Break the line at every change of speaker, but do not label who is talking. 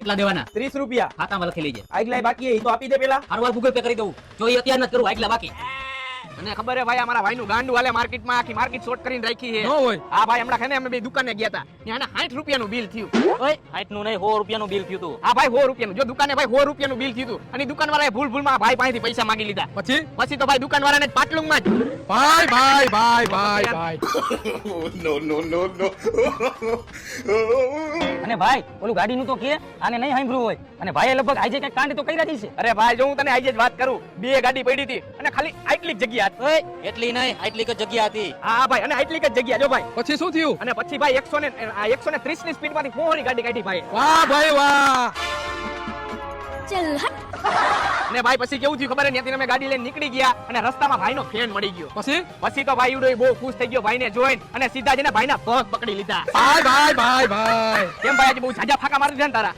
કેટલા દેવાના?
30 રૂપિયા
ખાતામાં લખી લેજે.
આગલા બાકી એ તો આપી દે પેલા.
હારવાર ગૂગલ પે કરી દઉં. જો એ અત્યારે નથી કરું, આગલા બાકી.
મને ખબર હે ભાઈ અમારા ભાઈનું ગાંડું હાલે માર્કેટમાં આખી માર્કેટ શોર્ટ કરીને રાખી છે.
ન હોય.
હા ભાઈ હમણાં ખાને અમે બે દુકાને ગયા હતા. ત્યાં 60 રૂપિયાનું બિલ થયું.
ઓય 60 નું નહીં 100 રૂપિયાનું બિલ થયું તું.
હા ભાઈ 100 રૂપિયાનું. જો દુકાને ભાઈ 100 રૂપિયાનું બિલ થયું તું. અને દુકાનવાળાએ ભૂલમાં ભાઈ પાસેથી પૈસા માંગી લીધા.
પછી
તો ભાઈ દુકાનવાળાને જ પાટલુંમાં જ.
ભાઈ
અને ભાઈ ઓલું ગાડીનું તો કે આને નહીં સાંભળ્યું હોય. અને ભાઈએ લગભગ આજે કઈ કાંડ તો કર્યા જ છે.
અરે ભાઈ જો હું તને આજે જ વાત કરું, બે ગાડી પડી હતી અને ખાલી આટલી જ જગ્યા હતી.
ઓય એટલી નહીં, આટલી જ જગ્યા હતી.
હા ભાઈ અને આટલી જ જગ્યા જો ભાઈ.
પછી શું થયું?
અને પછી ભાઈ 130 ની સ્પીડમાંથી ફોની ગાડી કાઢી ભાઈ.
વાહ ભાઈ વાહ.
ચલ હટ.
અને ભાઈ પછી કેવું થયું ખબર હે? ત્યાંથી અમે ગાડી લઈને નીકળી ગયા અને રસ્તામાં ભાઈનો ફેન મળી ગયો.
પછી
તો ભાઈ ઉડો બહુ ખુશ થઈ ગયો ભાઈને જોઈને અને સીધા જઈને ભાઈના પગ પકડી લીધા.
ભાઈ
કેમ ભાઈ આજે બહુ ઝાઝા ફાકા મારી દીધા ને તારા?